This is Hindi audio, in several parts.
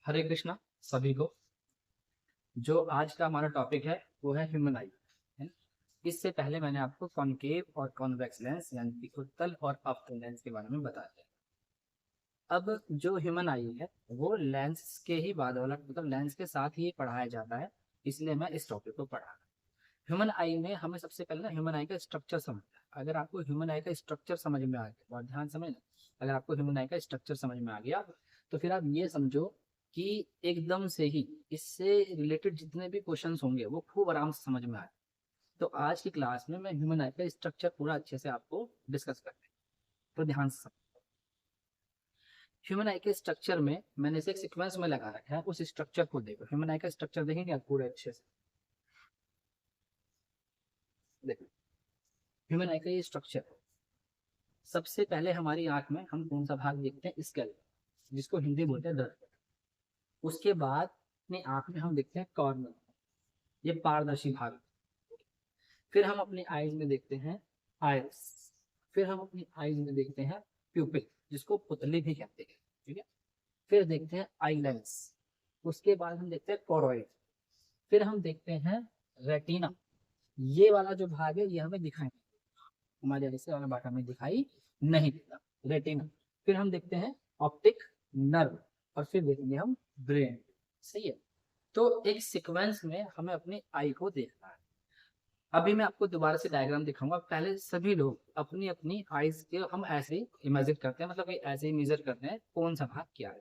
हरे कृष्णा सभी को। जो आज का हमारा टॉपिक है वो है ह्यूमन आई है। इससे पहले मैंने आपको कॉनकेव और कॉन्वेक्स लेंस यानी कि उत्तल और अवतल लेंस के बारे में बताया। अब जो ह्यूमन आई है वो लेंस के ही बाद वाला मतलब लेंस के साथ ही पढ़ाया जाता है, इसलिए मैं इस टॉपिक को पढ़ा। ह्यूमन आई में हमें सबसे पहले ना ह्यूमन आई का स्ट्रक्चर समझना है। अगर आपको ह्यूमन आई का स्ट्रक्चर समझ में आ गया, बहुत ध्यान समझना, अगर आपको ह्यूमन आई का स्ट्रक्चर समझ में आ गया तो फिर आप ये समझो कि एकदम से ही इससे रिलेटेड जितने भी क्वेश्चंस होंगे वो खूब आराम से समझ में आए। तो आज की क्लास में मैं ह्यूमन आई का स्ट्रक्चर पूरा अच्छे से आपको डिस्कस करते हैं, तो ध्यान से समझो। ह्यूमन आई के स्ट्रक्चर में मैंने इसे एक सीक्वेंस में लगा रखा है, उस स्ट्रक्चर को देखो। ह्यूमन आई का स्ट्रक्चर देखेंगे आप पूरे अच्छे से। देखो ह्यूमन आई का ये स्ट्रक्चर, सबसे पहले हमारी आंख में हम कौन सा भाग देखते हैं? स्केल, जिसको हिंदी बोलते हैं दर्पण। उसके बाद अपनी आंख में हम देखते हैं कॉर्निया, ये पारदर्शी भाग। फिर हम अपनी आईज में देखते हैं आयरिस। फिर हम अपनी आईज में देखते हैं प्यूपिल, जिसको पुतली भी कहते हैं, ठीक है। फिर देखते हैं आई लेंस। उसके बाद हम देखते हैं कोरोइड। फिर हम देखते हैं रेटिना। ये वाला जो भाग है ये हमें दिखाई नहीं, हमारे ऐसे वाला भाग हमें दिखाई नहीं देता, रेटिना। फिर हम देखते हैं ऑप्टिक नर्व, और फिर देखेंगे हम ब्रेन। सही है। तो एक सीक्वेंस में हमें अपनी आई को देखना है। अभी मैं आपको दोबारा से डायग्राम दिखाऊंगा। पहले सभी लोग अपनी अपनी आईज के हम ऐसे ही इमेजिन करते हैं, मतलब कि ऐसे ही मेजर करते हैं कौन सा भाग क्या है।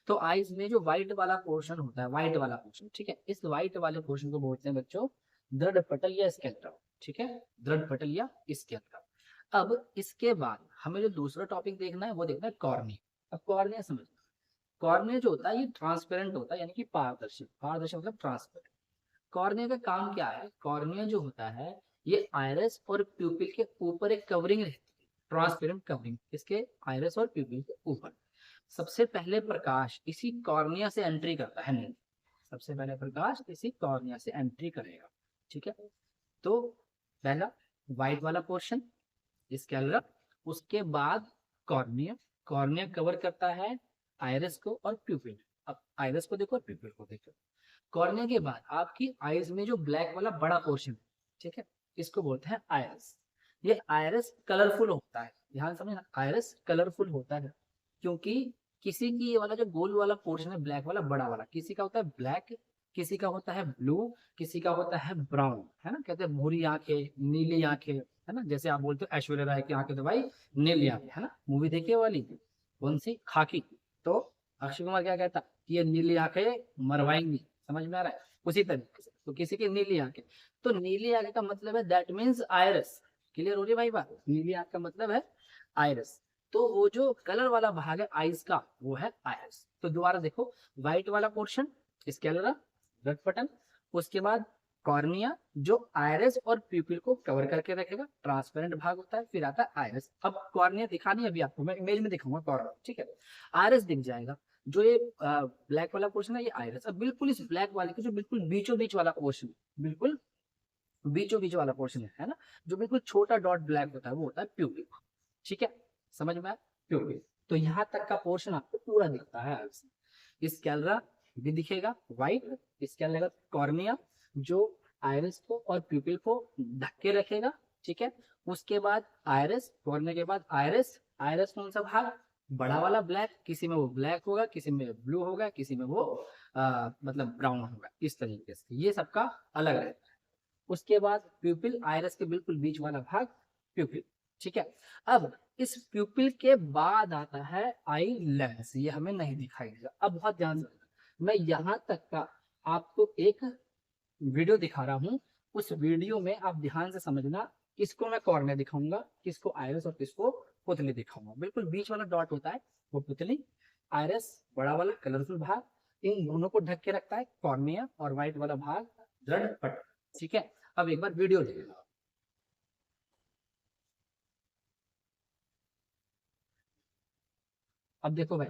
तो आईज में जो व्हाइट वाला पोर्शन होता है, व्हाइट वाला पोर्शन, ठीक है, इस व्हाइट वाले पोर्शन को बोलते हैं बच्चों दृढ़ पटल या स्केलेटन, ठीक है, दृढ़ पटल या स्केलेटन। अब इसके बाद हमें जो दूसरा टॉपिक देखना है वो देखना है कॉर्निया। अब कॉर्निया समझना, कॉर्निया जो होता है ये ट्रांसपेरेंट होता है, यानी कि पारदर्शी। पारदर्शी मतलब ट्रांसपेरेंट। कॉर्निया का काम क्या है? कॉर्निया जो होता है ये आइरिस और प्यूपिल के ऊपर एक कवरिंग रहती है, ट्रांसपेरेंट कवरिंग, इसके आइरिस और प्यूपिल के ऊपर। सबसे पहले प्रकाश इसी कॉर्निया से एंट्री करता है, नहीं, सबसे पहले प्रकाश इसी कॉर्निया से एंट्री करेगा, ठीक है। तो पहला व्हाइट वाला पोर्शन स्कैलरा, उसके बाद कॉर्निया। कॉर्निया कवर करता है आइरिस को और प्यूपिल। अब आइरिस को देखो और प्यूपिल को देखो। कॉर्निया के बाद आपकी आईज में जो ब्लैक वाला बड़ा पोर्शन, ठीक है, इसको बोलते हैं आइरिस। ये आइरिस कलरफुल होता है, ध्यान समझना, आइरिस कलरफुल होता है क्योंकि किसी की ये वाला जो गोल वाला पोर्शन है ब्लैक वाला बड़ा वाला, किसी का होता है ब्लैक, किसी का होता है ब्लू, किसी का होता है ब्राउन, है ना। कहते हैं भूरी आंखें, नीली आंखें, है ना। जैसे आप बोलते हो ऐश्वर्या राय की आंखें तो भाई नीली आंखें, है ना, मूवी देखी वाली कौन सी, खाकी। तो अक्षय कुमार क्या कहता कि ये नीली आंखें मरवाएंगी, समझ में आ रहा है। उसी तरीके से तो किसी की नीली आंखें, तो नीली आंखें का मतलब है दैट मीन्स आयरस। क्लियर हो रही है भाई बात? नीली आंख का मतलब है आयरस। तो वो जो कलर वाला भाग है आइस का वो है आयरस। तो दोबारा देखो, व्हाइट वाला पोर्शन स्कैलेरा, ब्लड पटल, उसके बाद कॉर्निया जो आयरस और प्यूपिल को कवर करके रखेगा, ट्रांसपेरेंट भाग होता है। फिर आता है आयरस। अब कॉर्निया दिखानी है अभी आपको, मैं इमेज में दिखाऊंगा कॉर्निया, ठीक है। आयरस दिख जाएगा, जो ये ब्लैक वाला पोर्शन है ये आयरस। अब बिल्कुल इस ब्लैक वाले के जो बिल्कुल बीचों बीच वाला पोर्शन, बिल्कुल बीचों बीच वाला पोर्शन है ना, जो बिल्कुल छोटा डॉट ब्लैक होता है वो होता है प्यूपिल, ठीक है, समझ में आया? प्यूपिल। तो यहाँ तक का पोर्शन आपको पूरा दिखता है आयरस। स्कैलरा भी दिखेगा व्हाइट, स्कैलरा कॉर्निया जो आयरिस को और प्यूपिल को ढक के रखेगा, ठीक है। उसके बाद आयरिस, कॉर्निया के बाद आयरिस। आयरिस कौन सा भाग? बड़ा वाला ब्लैक, किसी में वो ब्लैक होगा, किसी में ब्लू होगा, किसी में वो मतलब ब्राउन होगा, इस तरीके से ये सबका अलग रहता है। उसके बाद प्यूपिल, आयरिस के बिल्कुल बीच वाला भाग प्यूपिल, ठीक है। अब इस प्यूपिल के बाद आता है आई लेंस, ये हमें नहीं दिखाई देगा। अब बहुत ध्यान से मैं यहाँ तक का आपको एक वीडियो दिखा रहा हूँ, उस वीडियो में आप ध्यान से समझना, किसको मैं कॉर्निया दिखाऊंगा, किसको आयरिस और किसको पुतली दिखाऊंगा। बिल्कुल बीच वाला डॉट होता है वो पुतली, आयरिस बड़ा वाला कलरफुल भाग, इन दोनों को ढक के रखता है कॉर्निया, और व्हाइट वाला भाग दृढ़ पट, ठीक है। अब एक बार वीडियो देखना। अब देखो भाई,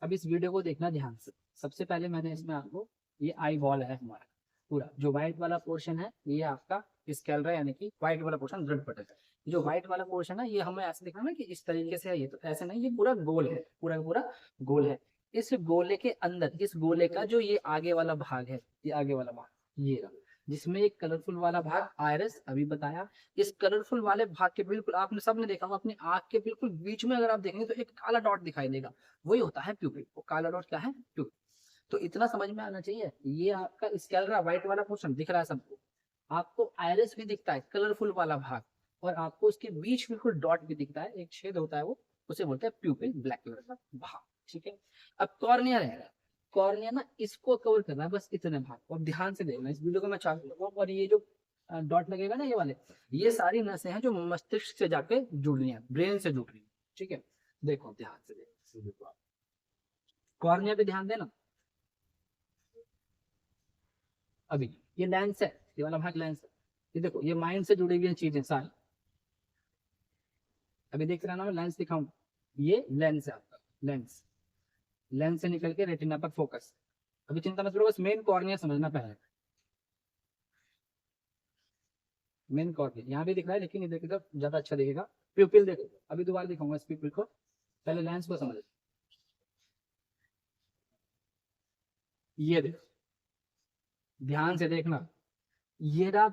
अब इस वीडियो को देखना ध्यान से। सबसे पहले मैंने इसमें आपको, ये आई बॉल है हमारा पूरा, जो व्हाइट वाला पोर्शन है ये आपका स्कैलरा, यानी कि व्हाइट वाला पोर्शन दृढ़ पटल है। जो व्हाइट वाला पोर्शन है ये हमें ऐसे दिखना ना कि इस तरीके से है, ये तो ऐसे नहीं, ये पूरा गोल है, पूरा पूरा गोल है। इस गोले के अंदर, इस गोले का जो ये आगे वाला भाग है, ये आगे वाला भाग, ये रहा, जिसमें एक कलरफुल वाला भाग आयरस अभी बताया, इस कलरफुल वाले भाग के बिल्कुल, आपने सबने देखा होगा अपनी आंख के बिल्कुल बीच में अगर आप देखेंगे तो एक काला डॉट दिखाई देगा, वही होता है प्यूपिल। वो काला डॉट क्या है? प्यूपिल। तो इतना समझ में आना चाहिए। ये आपका स्कैलरा व्हाइट वाला पोर्शन दिख रहा है सबको, आपको आयरस भी दिखता है कलरफुल वाला भाग, और आपको उसके बीच बिल्कुल डॉट भी दिखता है, एक छेद होता है वो, उसे बोलते हैं प्यूपिल, ब्लैक कलर का भाग। ठीक है, अब कॉर्निया रहेगा। कॉर्निया ना इसको कवर करना है, बस इतने भाग, और ध्यान से देखना इस वीडियो को मैं चालू करूँ, और ये जो डॉट लगेगा ना ये वाले, ये सारी नसें हैं जो मस्तिष्क से जाके जुड़ रही हैं, ब्रेन से जुड़ रही है। ठीक है, देखो ध्यान से देखो, कॉर्निया पे ध्यान देना। अभी ये लेंस है, ये वाला भाग लेंस है, ये देखो ये माइंड से जुड़ी हुई हैं चीजें सारी। अभी देख रहे हैं ना, मैं लेंस दिखाऊं, ये लेंस है आपका, लेंस, लेंस से निकल के रेटिना पर फोकस। अभी चिंता मत करो, बस मेन कॉर्निया समझना पहले। मेन कॉर्निया यहाँ भी दिख रहा है, लेकिन इधर की तरफ ज्यादा अच्छा दिखेगा। प्यूपिल देखो, अभी दोबारा दिखाऊंगा इस प्यूपिल को, पहले लेंस को समझ। ये देखो, ध्यान से देखना, ये रहा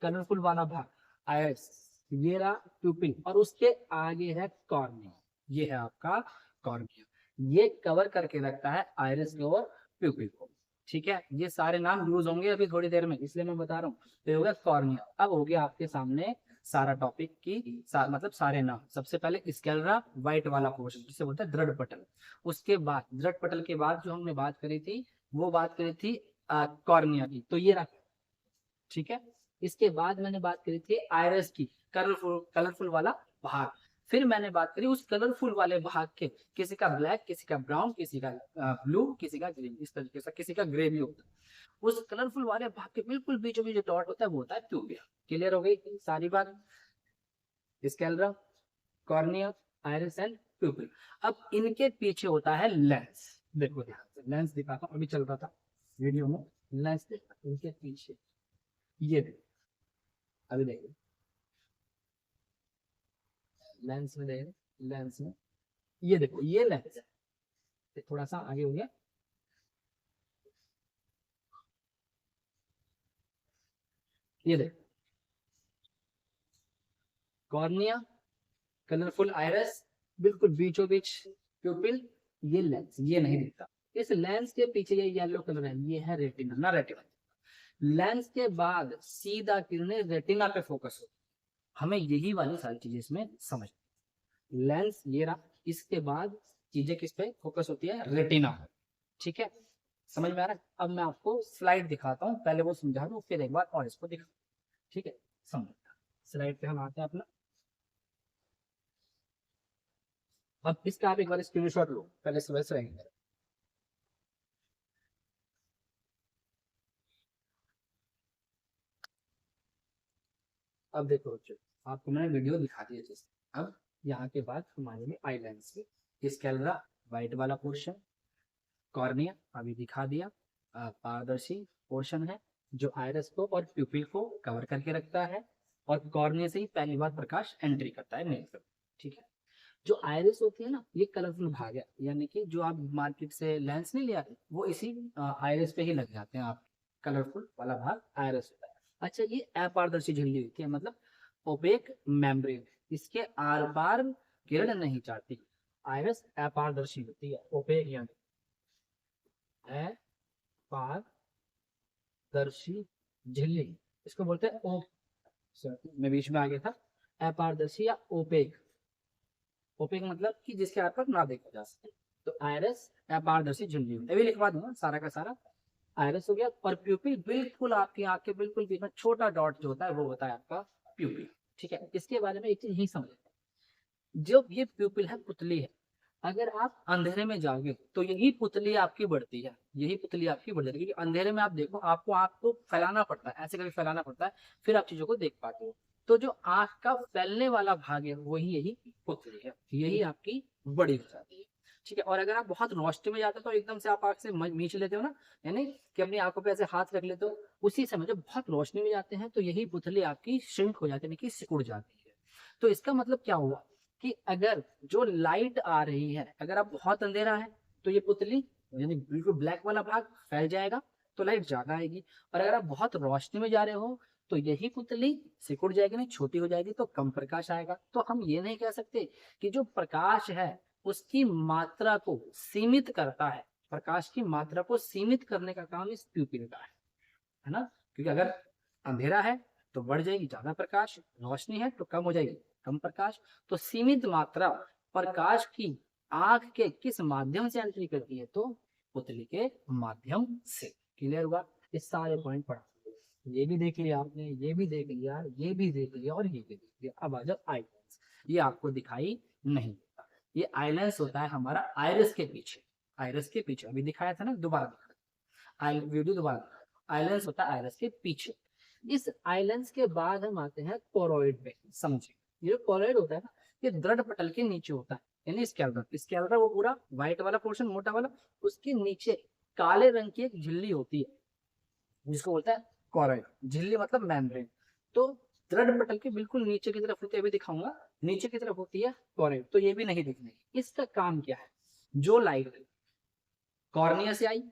कलरफुल वाला भाग आयस, ये रहा प्यूपिल, और उसके आगे है कॉर्निया, ये है आपका कॉर्निया, ये कवर करके रखता है आयरिस को और प्यूपिल को। ठीक है, ये सारे नाम यूज होंगे अभी थोड़ी देर में, इसलिए मैं बता रहा हूँ। तो ये हो गया कॉर्निया। अब हो गया आपके सामने सारा टॉपिक की मतलब सारे नाम। सबसे पहले स्केलरा व्हाइट वाला पोर्शन जिसे बोलते हैं दृढ़ पटल, उसके बाद दृढ़ पटल के बाद जो हमने बात करी थी, वो बात करी थी कॉर्निया की, तो ये रहा। ठीक है, इसके बाद मैंने बात करी थी आयरस की, कलरफुल कलरफुल वाला भाग। फिर मैंने बात करी उस कलरफुल वाले भाग के, किसी का ब्लैक, किसी का ब्राउन, किसी का ब्लू, किसी का ग्रीन, इस तरीके से, किसी का ग्रे भी होता है। उस कलरफुल वाले भाग के बिल्कुल बीचों बीच जो डॉट होता है वो होता है प्यूबिया। क्लियर हो गई सारी बात? स्कैलरा, कॉर्निया, आयरिस एंड प्यूपिल। अब इनके पीछे होता है लेंस। देखो ध्यान से, लेंस दिखाता हूँ, अभी चल रहा था वीडियो में, लेंस देखा इनके पीछे, ये देखो, अभी देखो लेंस में, देखो लेंस में, ये देखो ये लेंस है, थोड़ा सा आगे हो गया, ये देखो कॉर्निया, कलरफुल आयरस, बिल्कुल बीचों बीच प्यूपिल, ये लेंस, ये नहीं दिखता। इस लेंस के पीछे ये येलो कलर है, ये है रेटिना ना, रेटिना। लेंस के बाद सीधा किरणें रेटिना पे फोकस हो, हमें यही वाली सारी चीजें इसमें समझ। लेंस ये रहा, इसके बाद चीजें किस पे फोकस होती है? रेटिना। ठीक है, समझ में आ रहा है? अब मैं आपको स्लाइड दिखाता हूँ, पहले वो समझा दूँ, फिर एक बार और इसको दिखा। ठीक है, समझ, स्लाइड पे हम आते हैं अपना। अब इसका आप एक बार स्क्रीनशॉट लो, पहले समझ रहेंगे। अब देखो बच्चों, आपको मैंने वीडियो दिखा दिया जैसे। अब यहाँ के बाद हमारे लिए आई लेंस की स्कैलरा व्हाइट वाला पोर्शन, कॉर्निया अभी दिखा दिया, पारदर्शी पोर्शन है जो आयरस को और प्यूपिल को कवर करके रखता है, और कॉर्निया से ही पहली बार प्रकाश एंट्री करता है नेत्र। ठीक है, जो आयरिस होती है ना, ये कलरफुल भाग है, यानी कि जो आप मार्केट से लेंस नहीं ले आते, वो इसी आयरिस पे ही लग जाते हैं। आप कलरफुल वाला भाग आयरिस होता है। अच्छा, ये अपारदर्शी झिल्ली होती है, मतलब ओपेक मेम्ब्रेन, इसके आर पार किरण नहीं जाती। आयरिस अपारदर्शी होती है, ओपेक यानी अपारदर्शी झिल्ली, इसको बोलते हैं ओ, मैं बीच में आ गया था, अपारदर्शी या ओपेक। ओपेक मतलब कि जिसके आर पार ना देखा जा सके। तो आयरस अपारदर्शी झिल्ली, अभी लिखवा दूंगा सारा का सारा। आयरस हो गया, और प्यूपिल बिल्कुल आपकी आंख के बिल्कुल बीच में छोटा डॉट जो होता है वो होता है आपका प्यूपिल। ठीक है, इसके बारे में एक चीज यही समझ, जो ये प्यूपिल है पुतली है, अगर आप अंधेरे में जाओगे तो यही पुतली आपकी बढ़ती है, यही पुतली आपकी बढ़ जाती है, क्योंकि अंधेरे में आप देखो, आपको आंख को फैलाना पड़ता है, ऐसे करके फैलाना पड़ता है, फिर आप चीजों को देख पाते हो। तो जो आंख का फैलने वाला भाग है वही यही पुतली है, यही आपकी बड़ी हो जाती है। ठीक है, और अगर आप बहुत रोशनी में जाते हो तो एकदम से आप आंख से मीच लेते हो ना, यानी कि अपनी आंखों पे ऐसे हाथ रख लेते हो, उसी समय जब बहुत रोशनी में जाते हैं तो यही पुतली आपकी श्रिंक हो जाती है, यानी कि सिकुड़ जाती है। तो इसका मतलब क्या हुआ कि अगर जो लाइट आ रही है, अगर आप बहुत अंधेरा है तो ये पुतली यानी बिल्कुल ब्लैक वाला भाग फैल जाएगा तो लाइट ज्यादा आएगी। और अगर आप बहुत रोशनी में जा रहे हो तो यही पुतली सिकुड़ जाएगी, नहीं छोटी हो जाएगी, तो कम प्रकाश आएगा। तो हम ये नहीं कह सकते कि जो प्रकाश है उसकी मात्रा को सीमित करता है, प्रकाश की मात्रा को सीमित करने का काम इस प्यूपिल का है ना। क्योंकि अगर अंधेरा है तो बढ़ जाएगी ज्यादा प्रकाश, रोशनी है तो कम हो जाएगी कम प्रकाश। तो सीमित मात्रा प्रकाश की आंख के किस माध्यम से एंट्री करती है, तो पुतली के माध्यम से। क्लियर हुआ? इस सारे पॉइंट पढ़ा, ये भी देख लिया आपने, ये भी देख लिया, ये भी देख लिया और ये भी देख लिया। अब आ जाओ आई लेंस। ये आपको दिखाई नहीं देता, ये आई लेंस होता है हमारा आइरिस के पीछे। आइरिस के पीछे अभी दिखाया था ना, दोबारा दिखा, आई वीडियो दोबारा। आई लेंस होता है आइरिस के पीछे। इस आई लेंस के बाद हम आते हैं कोरोइड पे। समझे, ये जो कोरोइड होता है ना, ये दृढ़ पटल के नीचे होता है, यानी स्कैल्डर। स्कैल्डर वो पूरा व्हाइट वाला पोर्शन मोटा वाला, उसके नीचे काले रंग की एक झिल्ली होती है जिसको बोलता है कोरोइड। झिल्ली मतलब मेम्ब्रेन। तो दृढ़ पटल के बिल्कुल नीचे की तरफ होती है, अभी दिखाऊंगा, नीचे की तरफ होती है कोरोइड। तो ये भी नहीं दिखने की। इसका काम क्या है, जो लाइट कॉर्निया से आई,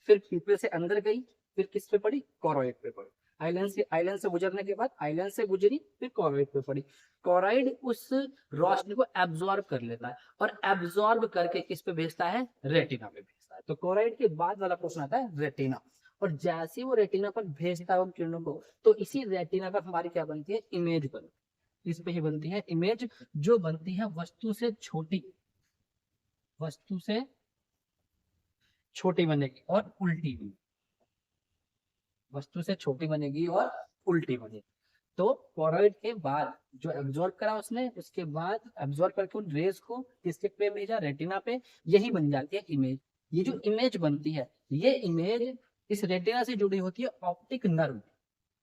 फिर प्यूपिल से अंदर गई, फिर किस पे पड़ी, कोरोइड पे पड़ी। आइलैंड से गुजरने के बाद आइलैंड से गुजरी, फिर कोरोइड पे पड़ी। कोरोइड उस रोशनी को एब्जॉर्ब कर लेता है और एब्जॉर्ब करके किस पे भेजता है, रेटिना पे भेजता है। तो कोरोइड के बाद वाला क्वेश्चन आता है रेटिना। और जैसे ही वो रेटिना पर भेजता है उन किरणों को, तो इसी रेटिना पर हमारी क्या बनती है, इमेज बनती है। इस पे ही बनती है इमेज, जो बनती है वस्तु से छोटी, वस्तु से छोटी बनेगी और उल्टी भी, वस्तु से छोटी बनेगी और उल्टी बनेगी। तो कोरोइड के बाद जो एब्जॉर्ब करा उसने, उसके बाद एब्जॉर्ब करके उन रेज को किसके पे भेजा, रेटिना पे, यही बन जाती है इमेज। ये जो इमेज बनती है, ये इमेज इस रेटिना से जुड़ी होती है ऑप्टिक नर्व,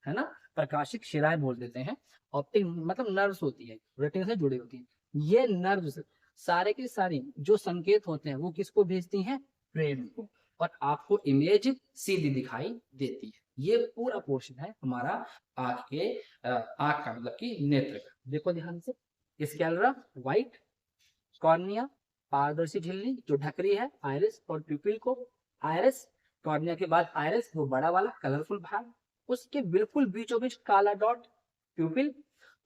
है ना, प्रकाशिक शिराएं बोल देते हैं। ऑप्टिक मतलब नर्व्स होती है, रेटिना से जुड़ी होती है। ये नर्व्स सारे के सारे जो संकेत होते हैं वो किसको भेजती हैं, ब्रेन को, और आपको इमेज सीधी दिखाई देती है। ये पूरा पोर्शन है हमारा आंख के आंख का मतलब कि नेत्र का। देखो ध्यान से, स्कैलरा व्हाइट, कॉर्निया पारदर्शी झिल्ली जो ढक रही है आइरिस और प्यूपिल को। आइरिस, कॉर्निया के बाद आइरिस वो बड़ा वाला कलरफुल भाग, उसके बिल्कुल बीचों बीच काला डॉट प्यूपिल।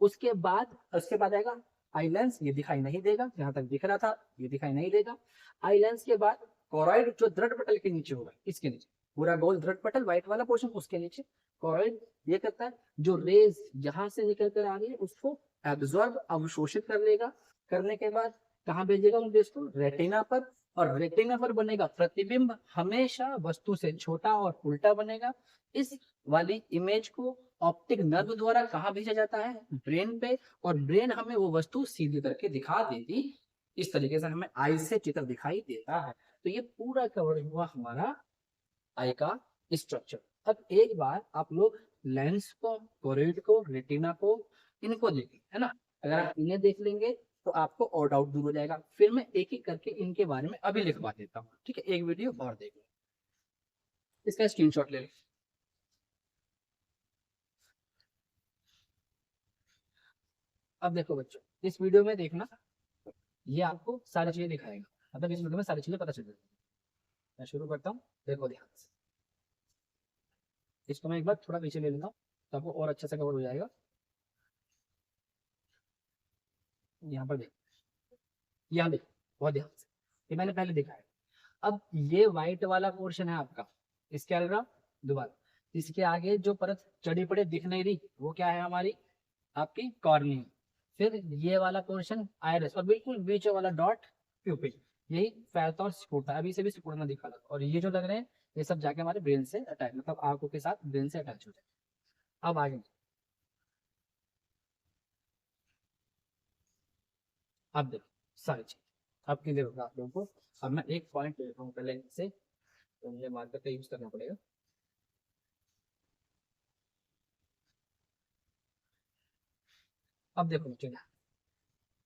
उसके बाद आएगा आई लेंस, ये दिखाई नहीं देगा, जहां तक दिख रहा था ये दिखाई नहीं देगा। आई लेंस के बाद कोरोइड जो दृढ़ पटल के नीचे होगा, इसके नीचे पूरा गोल दृढ़ पटल व्हाइट वाला पोर्शन, उसके नीचे कोरोइड ये करता है जो रेज यहां से निकल कर आ रही है उसको एब्जॉर्ब अवशोषित कर लेगा। करने के बाद कहाँ भेजेगा उन रेज को, रेटिना पर। और रेटिना पर बनेगा प्रतिबिंब, हमेशा वस्तु से छोटा और उल्टा बनेगा। इस वाली इमेज को ऑप्टिक नर्व द्वारा कहाँ भेजा जाता है, ब्रेन पे। और ब्रेन हमें वो वस्तु सीधी करके दिखा देती, इस तरीके से हमें आई से चित्र दिखाई देता है। तो ये पूरा कवर हुआ हमारा आई का स्ट्रक्चर। अब एक बार आप लोग लेंस को, कोरोइड को, रेटिना को, इनको देखें, है ना। अगर आप इन्हें देख लेंगे तो आपको और डाउट दूर हो जाएगा। फिर मैं एक एक करके इनके बारे में अभी लिखवा देता हूँ, ठीक है। एक वीडियो और देख लो, इसका स्क्रीनशॉट ले लो। अब देखो बच्चों, इस वीडियो में देखना, ये आपको सारी चीजें दिखाएगा, मतलब इस वीडियो में सारी चीजें पता चल जाएगी। मैं शुरू करता हूँ, देखो ध्यान से। इसको मैं एक बार थोड़ा पीछे ले लेता हूँ तो आपको और अच्छे से कवर हो जाएगा। यहाँ पर देख, यहाँ देख बहुत ध्यान से, ये मैंने पहले देखा है। अब ये व्हाइट वाला पोर्शन है आपका स्कैलरा, दोबारा इसके आगे जो परत चढ़ी पड़े दिख नहीं रही वो क्या है, हमारी आपकी कॉर्निया। फिर ये वाला पोर्शन आइरिस, और बिल्कुल बीच वाला डॉट प्यूपिल। यही फैलता और सिकुड़ता है, अभी से भी सिकुड़ना दिखा लगा। और ये जो लग रहे हैं ये सब जाके हमारे ब्रेन से अटैच, मतलब आंखों के साथ ब्रेन से अटैच हो जाए। अब आगे, अब देखो सारी चीज अब क्लियर होगा आप लोगों को। अब मैं एक पॉइंट लेता हूँ पहले से, तो मुझे मार्कर का यूज करना पड़ेगा। अब देखो बच्चों,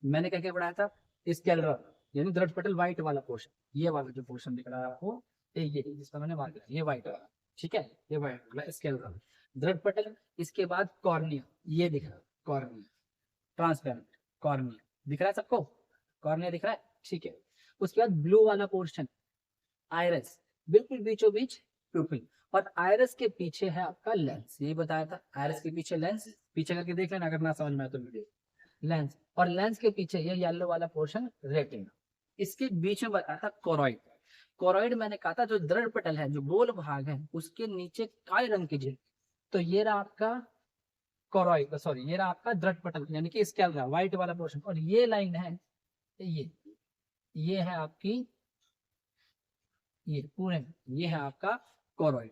मैंने क्या क्या पढ़ाया था, स्केलर यानी दृढ़ पटल व्हाइट वाला पोर्शन, ये वाला जो पोर्शन दिख रहा है आपको, ये जिसका मैंने मार्क किया, ये व्हाइट वाला, ठीक है, ये व्हाइट वाला स्केलर दृढ़ पटल। इसके बाद कॉर्निया, ये दिख रहा है कॉर्निया, ट्रांसपेरेंट कॉर्निया दिख रहा है सबको, कॉर्निया दिख रहा है, ठीक है। उसके बाद ब्लू वाला पोर्शन, आयरस बिल्कुल बीचों बीच प्यूपिल, और आयरस के पीछे है आपका लेंस, यही बताया था, आयरस के पीछे लेंस, पीछे करके देख लेना अगर ना समझ में आए तो वीडियो। लेंस, और लेंस के पीछे ये येलो वाला पोर्शन रेटिना, इसके बीच में बताया था कोरॉइड। कोरॉइड मैंने कहा था जो दृढ़ पटल है, जो गोल भाग है, उसके नीचे काले रंग की झिल्ली, तो ये रहा आपका कोरॉइड, सॉरी ये रहा आपका दृढ़ पटल यानी कि स्कैलरा, व्हाइट वाला पोर्शन, और ये लाइन है, ये है आपकी, ये पूरे, ये है आपका कोरॉइड।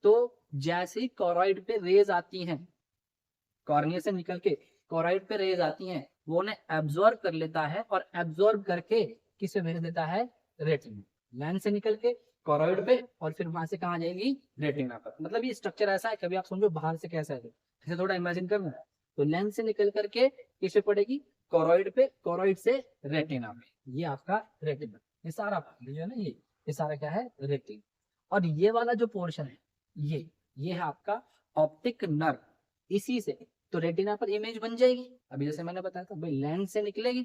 तो जैसे ही कोरॉइड पे रेज आती हैं, कॉर्निया से निकल के कोरॉइड पे रेज आती हैं, वो उन्हें एब्जॉर्ब कर लेता है, और एब्जॉर्ब करके किसे भेज देता है, रेटिना, लेंस से निकल के कोरॉइड पे, और फिर वहां से कहाँ जाएगी, रेटिना पर। मतलब ये स्ट्रक्चर ऐसा है, कभी आप समझो बाहर से कैसा है, इसे थोड़ा इमेजिन करना। तो लेंस से निकल करके किसे पड़ेगी, कोरॉइड पे, कोरॉइड से रेटिना पे, ये आपका रेटिना, ये सारा जो है ना, ये सारा क्या है, रेटिना। और ये वाला जो पोर्शन है, ये है आपका ऑप्टिक नर्व, इसी से तो रेटिना पर इमेज बन जाएगी। अभी जैसे मैंने बताया था भाई, लेंस से निकलेगी,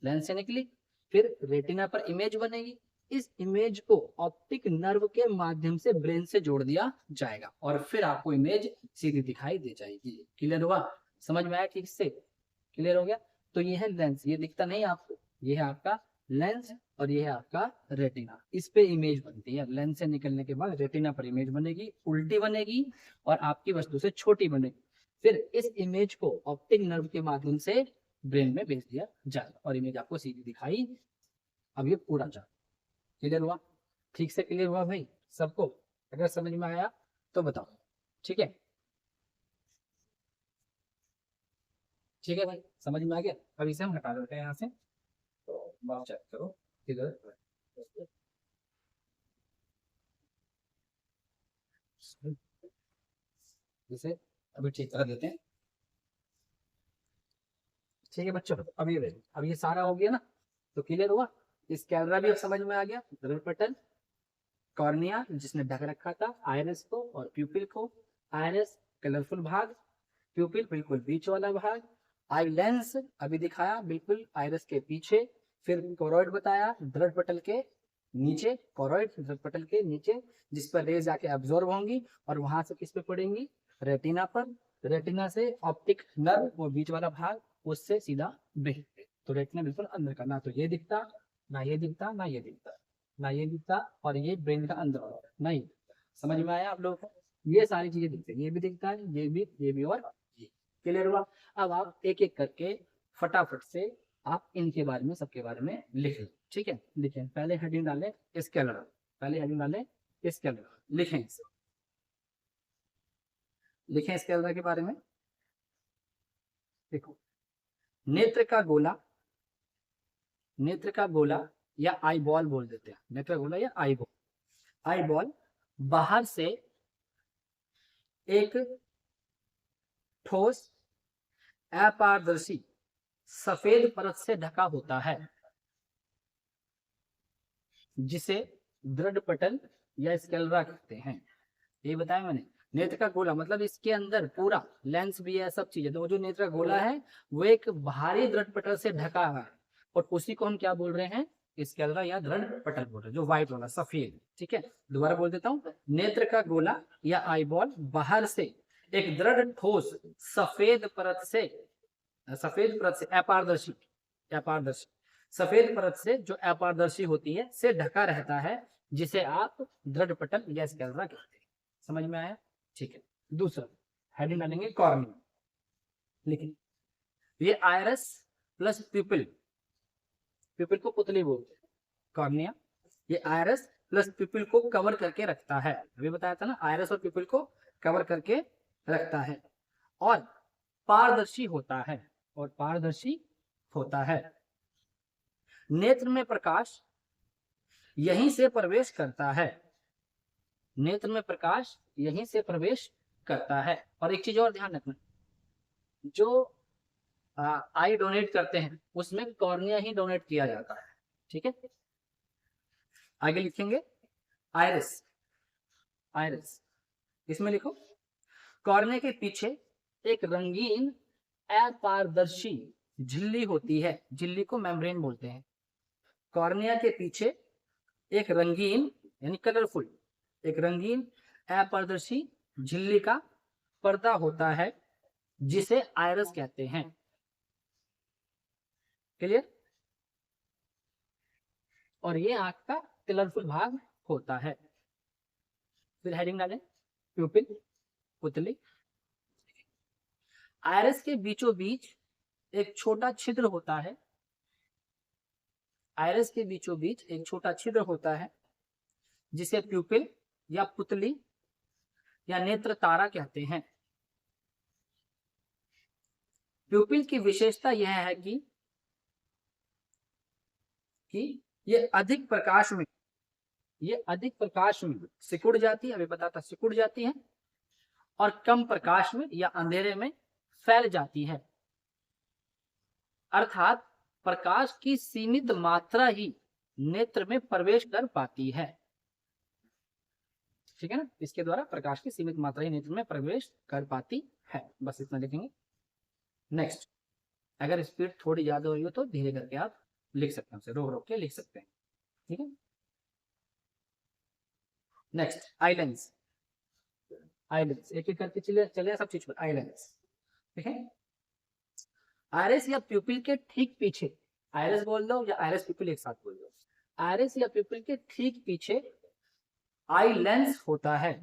लेंस से निकली, फिर रेटिना पर इमेज बनेगी, इस इमेज को ऑप्टिक नर्व के माध्यम से ब्रेन से जोड़ दिया जाएगा, और फिर आपको इमेज सीधी दिखाई दे जाएगी। क्लियर हुआ, समझ में आया ठीक से, क्लियर हो गया। तो ये है लेंस, ये दिखता नहीं आपको, ये है आपका लेंस, और ये है आपका रेटिना, इस पे इमेज बनती है। लेंस से निकलने के बाद रेटिना पर इमेज बनेगी, उल्टी बनेगी, और आपकी वस्तु से छोटी बनेगी, फिर इस इमेज को ऑप्टिक नर्व के माध्यम से ब्रेन में भेज दिया जाएगा, और इमेज आपको सीधी दिखाई, अब ये पूरा जा, क्लियर हुआ, ठीक से क्लियर हुआ भाई सबको, अगर समझ में आया तो बताओ, ठीक है, ठीक है भाई, समझ में आ गया। अब इसे हम हटा देते हैं यहाँ से, तो बात चेक करो किधर, इसे अभी ठीक कर देते हैं, ठीक है बच्चों। अब ये सारा हो गया ना, तो क्लियर हुआ, इस कैमरा भी अब समझ में आ गया, दृढ़ पटल, कॉर्निया जिसने ढक रखा था आयरस को और प्यूपिल को, आयरस कलरफुल भाग, प्यूपिल बिल्कुल बीच वाला भाग, आई लेंस अभी दिखाया बिल्कुल आयरस के पीछे, फिर कोरॉइड बताया दृढ़ पटल के नीचे, कोरॉइड दृढ़ पटल के नीचे, जिस पर रेज आके एब्जॉर्ब होंगी, और वहां से किस पे पड़ेंगी, रेटिना पर, रेटिना से ऑप्टिक नर्व वो बीच वाला भाग, उससे सीधा ब्रेन। तो रेटिना बिल्कुल अंदर का, ना तो ये दिखता, ना ये दिखता, ना ये दिखता, ना ये दिखता, और ये ब्रेन का अंदर वाला नहीं। समझ में आया आप लोगों को, ये सारी चीजें दिखती है, ये भी दिखता है, ये भी और ये, क्लियर हुआ। अब आप एक एक करके फटाफट से आप इनके बारे में, सबके बारे में लिख लो, ठीक है। लिखें, पहले हेडिंग डालें स्केलर, पहले हेडिंग डालें स्केलर, लिखें इसे, लिखें स्केलर के बारे में। देखो, नेत्र का गोला, नेत्र का गोला या आई बॉल बोल देते हैं, नेत्र का गोला या आई बॉल, आई बॉल बाहर से एक ठोस अपारदर्शी सफेद परत से ढका होता है, जिसे दृढ़ पटल या स्केलरा कहते हैं। ये बताया मैंने, नेत्र का गोला मतलब इसके अंदर पूरा लेंस भी है, सब चीजें, तो जो नेत्र का गोला है वो एक भारी दृढ़ पटल से ढका है, और उसी को हम क्या बोल रहे हैं, स्केलरा या दृढ़ पटल बोल रहे हैं, जो व्हाइट वाला सफेद, ठीक है। दोबारा बोल देता हूँ, नेत्र का गोला या आई बॉल बाहर से एक दृढ़ ठोस सफेद परत से, सफेद परत से अपारदर्शी, अपारदर्शी सफेद परत से जो अपारदर्शी होती है से ढका रहता है, जिसे आप दृढ़ पटल या स्केलरा कहते हैं। समझ में आया, ठीक है। दूसरा हेडिंग डालेंगे कॉर्निया, लिखिए, ये आयरस प्लस प्यूपिल, प्यूपिल को पुतली बोलते हैं, कॉर्निया ये आयरस प्लस प्यूपिल को कवर करके रखता है, अभी बताया था ना, आयरस और प्यूपिल को कवर करके रखता है, और पारदर्शी होता है, और पारदर्शी होता है। नेत्र में प्रकाश यहीं से प्रवेश करता है, नेत्र में प्रकाश यहीं से प्रवेश करता है। और एक चीज और ध्यान रखना, जो आई डोनेट करते हैं उसमें कॉर्निया ही डोनेट किया जाता है, ठीक है। आगे लिखेंगे आयरिस, आयरिस इसमें लिखो, कॉर्निया के पीछे एक रंगीन अपारदर्शी झिल्ली होती है, झिल्ली को मेम्ब्रेन बोलते हैं। कॉर्निया के पीछे एक रंगीन यानी कलरफुल, एक रंगीन अपारदर्शी झिल्ली का पर्दा होता है जिसे आयरस कहते हैं। क्लियर? और ये आंख का कलरफुल भाग होता है। फिर हेडिंग डालें, प्यूपिल, पुतली। आयरस के बीचों बीच एक छोटा छिद्र होता है। आयरस के बीचों बीच एक छोटा छिद्र होता है जिसे प्यूपिल या पुतली या नेत्र तारा कहते हैं। प्यूपिल की विशेषता यह है कि ये अधिक प्रकाश में सिकुड़ जाती है, अभी बताता, सिकुड़ जाती है और कम प्रकाश में या अंधेरे में फैल जाती है। अर्थात प्रकाश की सीमित मात्रा ही नेत्र में प्रवेश कर पाती है। ठीक है ना? इसके द्वारा प्रकाश की सीमित मात्रा ही नेत्र में प्रवेश कर पाती है। बस इतना लिखेंगे। नेक्स्ट, अगर स्पीड थोड़ी ज्यादा हो रही हो तो धीरे करके आप लिख सकते हैं, उसे रोक रोक के लिख सकते हैं। ठीक है? Next, islands. आइलैंड्स एक एक करके चले सब चीज पर। आइलैंड्स, ठीक है? आयरस या प्यूपिल के ठीक पीछे, आयरस बोल दो या आयरस प्यूपिल एक साथ बोल दो, आयरस या प्यूपिल के ठीक पीछे आई लेंस होता है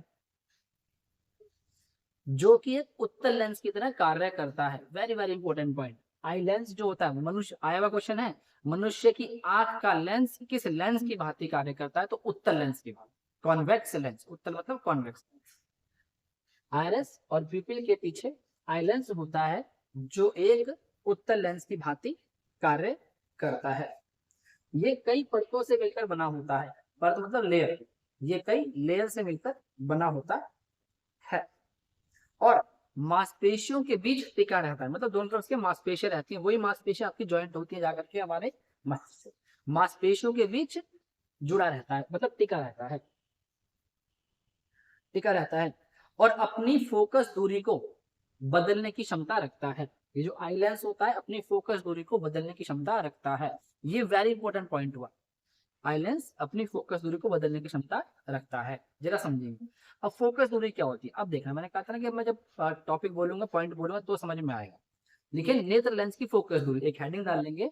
जो कि एक उत्तल लेंस की तरह कार्य करता है। Very very important point. Eye lens जो होता है, मनुष्य आया हुआ क्वेश्चन है, मनुष्य की आंख का लेंस किस लेंस की भांति कार्य करता है? तो उत्तल लेंस की भांति, कॉन्वेक्स लेंस। उत्तल मतलब कॉन्वेक्स। आयरस और प्यूपिल के पीछे आई लेंस होता है जो एक उत्तल लेंस की भांति कार्य करता है। ये कई परतों से मिलकर बना होता है। परत मतलब लेयर, ये कई लेयर से मिलकर बना होता है और मांसपेशियों के बीच टिका रहता है। मतलब दोनों तरफ से मांसपेशियां रहती हैं, वही मांसपेशियां आपकी ज्वाइंट होती है जाकर के हमारे मस्तिष्क से, मांसपेशियों के बीच जुड़ा रहता है, मतलब टिका रहता है, टिका रहता है और अपनी फोकस दूरी को बदलने की क्षमता रखता है। ये जो आई लेंस होता है अपनी फोकस दूरी को बदलने की क्षमता रखता है। ये वेरी इंपॉर्टेंट पॉइंट हुआ। आई लेंस अपनी फोकस दूरी को बदलने की क्षमता रखता है। जरा समझेंगे अब फोकस दूरी क्या होती है। अब देखना, मैंने कहा था ना कि मैं जब टॉपिक बोलूंगा, पॉइंट बोलूंगा तो समझ में आएगा। लेकिन नेत्र लेंस की फोकस दूरी, एक हेडिंग डाल लेंगे,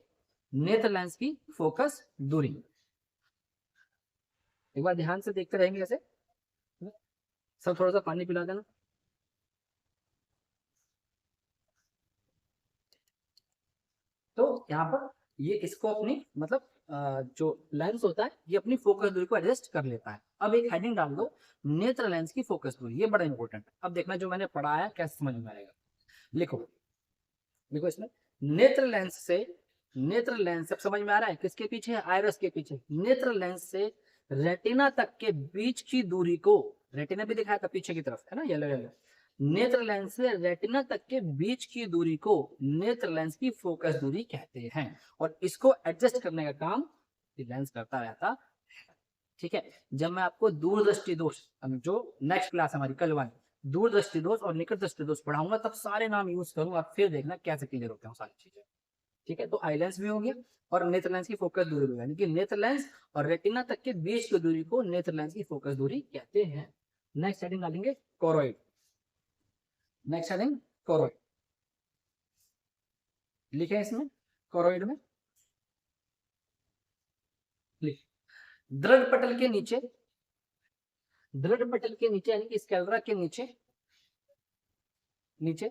नेत्र लेंस की फोकस दूरी। एक बार ध्यान से देखते रहेंगे ऐसे। सब थोड़ा सा पानी पिला देना। तो यहाँ पर ये इसको अपनी मतलब जो लेंस होता है ये अपनी फोकस दूरी को एडजस्ट कर लेता है। अब एक हेडिंग डाल दो, नेत्र लेंस की फोकस दूरी। ये बड़ा इंपॉर्टेंट है। अब देखना जो मैंने पढ़ाया कैसे समझ में आएगा। लिखो, देखो इसमें नेत्र लेंस सब समझ में आ रहा है। किसके पीछे है? आयरस के पीछे। नेत्र लेंस से रेटिना तक के बीच की दूरी को, रेटिना भी दिखाया था पीछे की तरफ, है ना, येलो येलो। नेत्र लेंस से रेटिना तक के बीच की दूरी को नेत्र लेंस की फोकस दूरी कहते हैं और इसको एडजस्ट करने का काम लेंस करता रहता है। ठीक है? जब मैं आपको दूरदृष्टि दोष, जो नेक्स्ट क्लास हमारी कल वाली दूरदृष्टि दोष और निकट दृष्टि दोष पढ़ाऊंगा, तब सारे नाम यूज करूंगा, फिर देखना कैसे क्लियर होते हैं सारी चीजें। ठीक है? तो आई लेंस भी हो गया और नेत्र लेंस की फोकस दूरी भी, यानी कि नेत्र लेंस और रेटिना तक के बीच की दूरी को नेत्र लेंस की फोकस दूरी कहते हैं। नेक्स्ट हेडिंग डालेंगे कोरोइड। नेक्स्ट हेडिंग कोरोइड लिखे इसमें, कोरोइड में लिख, दृढ़ पटल के नीचे, दृढ़ पटल के नीचे यानी कि स्कैलरा के नीचे, नीचे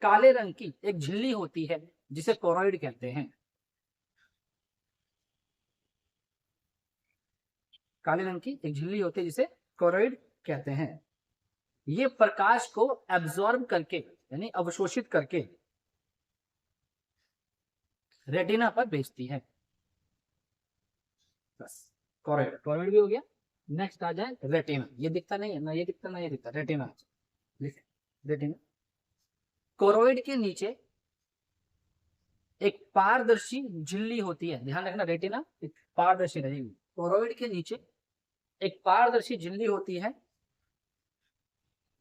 काले रंग की एक झिल्ली होती है जिसे कोरोइड कहते हैं। काले रंग की एक झिल्ली होती है जिसे कोरोइड कहते हैं। ये प्रकाश को एब्जॉर्ब करके यानी अवशोषित करके रेटिना पर भेजती है। बस, कोरोइड, कोरोइड भी हो गया। नेक्स्ट आ जाए रेटिना। ये दिखता नहीं है ना, ये दिखता ना, ये दिखता, रेटिना। रेटिना, कोरोइड के नीचे एक पारदर्शी झिल्ली होती है। ध्यान रखना, रेटिना एक पारदर्शी रहेगी। कोरोइड के नीचे एक पारदर्शी झिल्ली होती है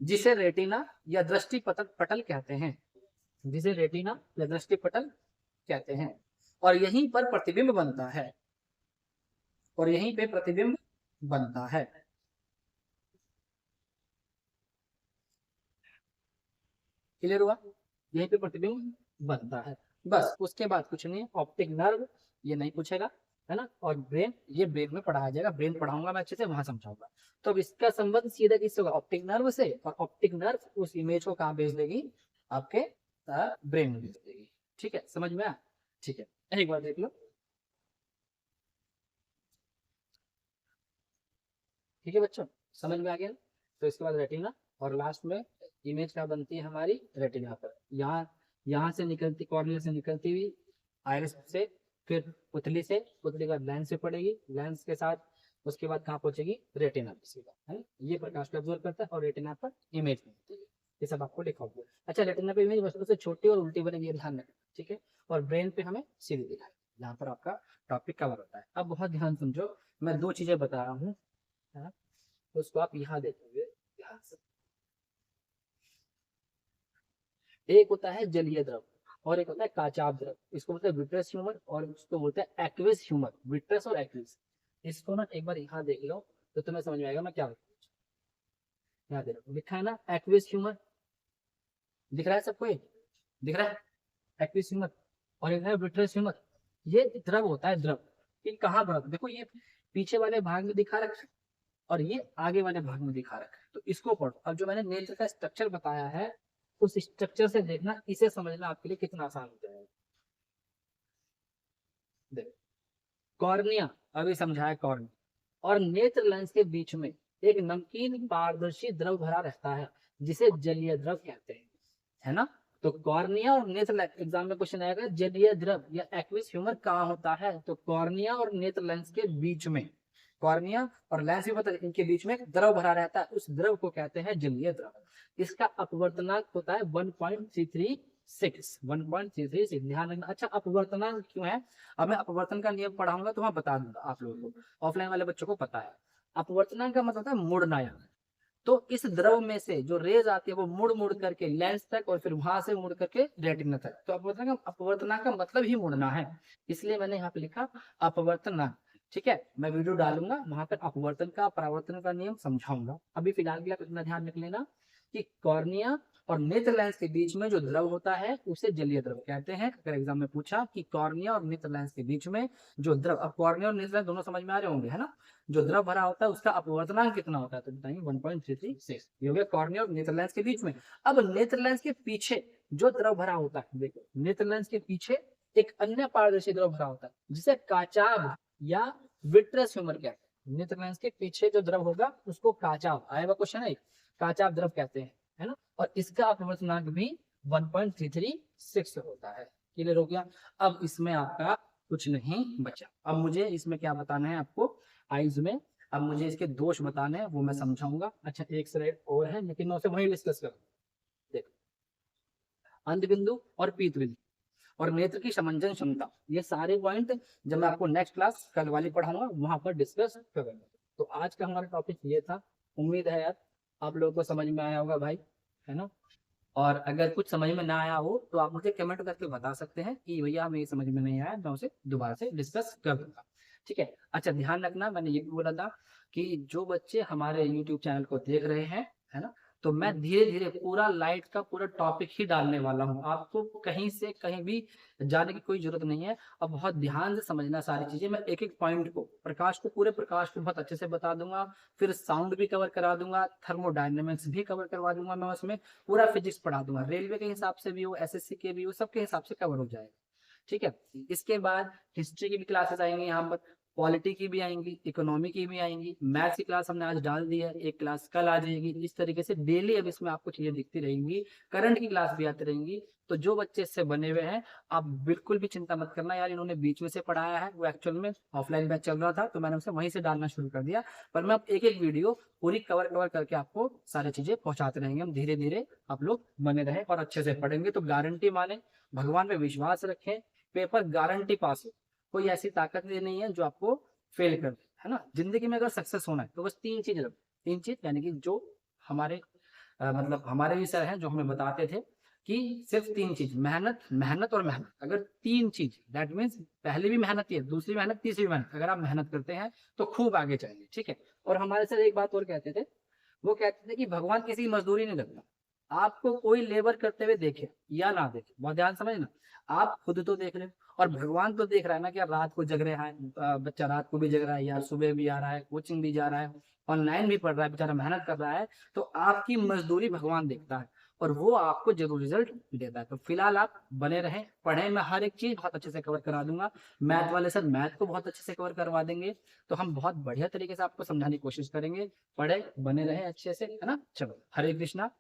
जिसे रेटिना या दृष्टि पटल कहते हैं, जिसे रेटिना या दृष्टि पटल कहते हैं। और यहीं पर प्रतिबिंब बनता है, और यहीं पे प्रतिबिंब बनता है। क्लियर हुआ? यहीं पे प्रतिबिंब बनता है, बस उसके बाद कुछ नहीं है। ऑप्टिक नर्व ये नहीं पूछेगा, है ना। और ब्रेन, ये ब्रेन में पढ़ाया जाएगा, ब्रेन पढ़ाऊंगा मैं अच्छे से, वहां समझाऊंगा। तो अब इसका संबंध सीधा किससे होगा? ऑप्टिक नर्व से। और ऑप्टिक नर्व उस इमेज को कहाँ भेज देगी? आपके ब्रेन में भेज देगी। ठीक है, समझ में आया? ठीक है, एक बार देख लो। ठीक है बच्चों, समझ में आ गया? तो इसके बाद रेटिना, और लास्ट में इमेज क्या बनती है हमारी? रेटिना पर। यहाँ से निकलती, कॉर्निया से निकलती हुई आइरिस से, फिर पुतली से, पुतली का लेंस से पड़ेगी, लेंस के साथ उसके बाद कहाँ पहुंचेगी? रेटिना पे सीधा, है ना। ये प्रकाश को एब्जॉर्ब करता है और रेटिना पर इमेज बनती है। ये सब आपको लिखा हुआ है। अच्छा, रेटिना पे इमेज बस से छोटी और उल्टी बनेगी, ये ध्यान रखना, ठीक है। और ब्रेन पे हमें सीधी दिखाई, यहाँ पर आपका टॉपिक कवर होता है। अब बहुत ध्यान समझो, मैं दो चीजें बता रहा हूँ, है ना, तो उसको आप यहाँ देखोगे ध्यान से। एक होता है जलीय द्रव और एक होता है काचाभ द्रव। इसको बोलते हैं विट्रस ह्यूमर और इसको बोलते हैं एक्विस ह्यूमर। विट्रस और एक्विस, इसको ना एक बार यहाँ देख लो तो तुम्हें समझ में आएगा मैं क्या बताऊँ। यहाँ देखो लिखा है ना एक्विस ह्यूमर, दिख रहा है सबको? ये दिख रहा है एक्विस ह्यूमर, और एक है विट्रस ह्यूमर। ये द्रव होता है, द्रव। ये कहाँ द्रव? देखो ये पीछे वाले भाग में दिखा रखा है और ये आगे वाले भाग में दिखा रखा है, तो इसको पढ़ो। अब जो मैंने नेचर का स्ट्रक्चर बताया है उस स्ट्रक्चर से देखना, इसे समझना आपके लिए कितना आसान हो जाएगा। देखो, कॉर्निया अभी समझाया, कॉर्निया और नेत्र लेंस के बीच में एक नमकीन पारदर्शी द्रव भरा रहता है जिसे जलीय द्रव कहते हैं, है ना। तो कॉर्निया और नेत्र, एग्जाम में क्वेश्चन आएगा जलीय द्रव या एक्विस ह्यूमर कहाँ होता है? तो कॉर्निया और नेत्र लेंस के बीच में, कॉर्निया और लेंस भी पता, इनके बीच में एक द्रव भरा रहता है, उस द्रव को कहते हैं जलीय द्रव। इसका अपवर्तनांक होता है 1.336, 1.336, ध्यान रखना। अच्छा, अपवर्तनांक क्यों है? अब मैं अपवर्तन का नियम पढ़ाऊंगा तो मैं बता दूंगा आप लोगों को, ऑफलाइन वाले बच्चों को पता है। अपवर्तनांक का मतलब होता है मुड़ना। तो इस द्रव में से जो रेज आती है वो मुड़ मुड़ करके लेंस तक और फिर वहां से मुड़ करके रेटिना तक, तो अपवर्तनांक का मतलब ही मुड़ना है, इसलिए मैंने यहाँ पे लिखा अपवर्तनांक। ठीक है, मैं वीडियो डालूंगा वहां पर अपवर्तन का, परावर्तन का नियम समझाऊंगा। अभी फिलहाल के लिए इतना ध्यान रख लेना कि कॉर्निया और नेत्र लेंस के बीच में जो द्रव होता है उसे जलीय द्रव कहते हैं। अगर एग्जाम में पूछा कि कॉर्निया और नेत्र लेंस के बीच में जो द्रव, अब कॉर्निया और नेत्र लेंस दोनों समझ में आ रहे होंगे, है ना, जो द्रव भरा होता है उसका अपवर्तनांक कितना होता है? तो बताइए 1.336। ये हो गया कॉर्निया और नेत्र लेंस के बीच में। अब नेत्र लेंस के पीछे जो द्रव भरा होता है, देखो नेत्र लेंस के पीछे एक अन्य पारदर्शी द्रव भरा होता है जिसे काचाभ या विट्रस ह्यूमर कहते हैं। नेत्र लेंस के पीछे जो द्रव होगा उसको काचाभ, आएगा क्वेश्चन है, काचाभ द्रव कहते हैं, है ना। और इसका अपवर्तनांक भी 1.336 होता है। क्लियर हो गया? अब इसमें आपका कुछ नहीं बचा। अब मुझे इसमें क्या बताना है आपको, आइज में। अब मुझे इसके दोष बताने हैं, वो मैं समझाऊंगा। अच्छा, एक स्लाइड और है लेकिन मैं उसे वहीं डिस्कस करूंगा। देखो, अंध बिंदु और पीत बिंदु और नेत्र की समंजन क्षमता, ये सारे पॉइंट जब मैं आपको नेक्स्ट क्लास कल वाली पढ़ाऊंगा वहां पर डिस्कस करेंगे। तो आज का हमारा टॉपिक ये था। उम्मीद है यार आप लोगों को समझ में आया होगा भाई, है ना। और अगर कुछ समझ में ना आया हो तो आप मुझे कमेंट करके बता सकते हैं कि भैया हमें समझ में नहीं आया, मैं उसे दोबारा से डिस्कस कर दूंगा। ठीक है। अच्छा, ध्यान रखना, मैंने ये भी बोला था कि जो बच्चे हमारे यूट्यूब चैनल को देख रहे हैं, है ना, तो मैं धीरे धीरे पूरा लाइट का पूरा टॉपिक ही डालने वाला हूँ। आपको कहीं से कहीं भी जाने की कोई जरूरत नहीं है। अब बहुत ध्यान से समझना सारी चीजें। मैं एक एक पॉइंट को, प्रकाश को, पूरे प्रकाश को बहुत अच्छे से बता दूंगा, फिर साउंड भी कवर करा दूंगा, थर्मोडायनेमिक्स भी कवर करवा दूंगा मैं उसमें, पूरा फिजिक्स पढ़ा दूंगा। रेलवे के हिसाब से भी हो, एसएससी के भी हो, सबके हिसाब से कवर हो जाएगा। ठीक है। इसके बाद हिस्ट्री की भी क्लासेस आएंगी यहाँ पर, पॉलिटी की भी आएंगी, इकोनॉमी की भी आएंगी, मैथ्स की क्लास हमने आज डाल दी है, एक क्लास कल आ जाएगी। इस तरीके से डेली अब इसमें आपको चीजें दिखती रहेंगी, करंट की क्लास भी आती रहेंगी। तो जो बच्चे इससे बने हुए हैं, आप बिल्कुल भी चिंता मत करना यार, इन्होंने बीच में से पढ़ाया है, वो एक्चुअल में ऑफलाइन बैच चल रहा था तो मैंने उसे वहीं से डालना शुरू कर दिया। पर मैं अब एक एक वीडियो पूरी कवर कवर करके आपको सारी चीजें पहुंचाते रहेंगे। हम धीरे धीरे आप लोग बने रहे और अच्छे से पढ़ेंगे तो गारंटी माने, भगवान पे विश्वास रखें, पेपर गारंटी पास हो। कोई ऐसी ताकत नहीं है जो आपको फेल कर दे, है ना। जिंदगी में अगर सक्सेस होना है तो बस तीन चीज रखो, तीन चीज यानी कि जो हमारे मतलब हमारे भी सर हैं जो हमें बताते थे कि सिर्फ 3 चीज, मेहनत मेहनत और मेहनत। अगर 3 चीज, दैट मीन्स पहली भी मेहनत ही है, दूसरी मेहनत, तीसरी मेहनत, अगर आप मेहनत करते हैं तो खूब आगे जाएंगे, ठीक है। और हमारे सर एक बात और कहते थे, वो कहते थे कि भगवान किसी की मजदूरी नहीं लगता। आपको कोई लेबर करते हुए देखे या ना देखे, बहुत ध्यान समझना, आप खुद तो देख रहे हो और भगवान तो देख रहा है ना कि आप रात को जग रहे हैं, बच्चा रात को भी जग रहा है, या सुबह भी आ रहा है, कोचिंग भी जा रहा है, ऑनलाइन भी पढ़ रहा है, बेचारा मेहनत कर रहा है। तो आपकी मजदूरी भगवान देखता है और वो आपको जरूर रिजल्ट देता है। तो फिलहाल आप बने रहें, पढ़ें, मैं हर एक चीज बहुत अच्छे से कवर करा दूंगा। मैथ वाले सर मैथ को बहुत अच्छे से कवर करवा देंगे, तो हम बहुत बढ़िया तरीके से आपको समझाने की कोशिश करेंगे। पढ़े, बने रहे अच्छे से, है ना। चलो, हरे कृष्णा।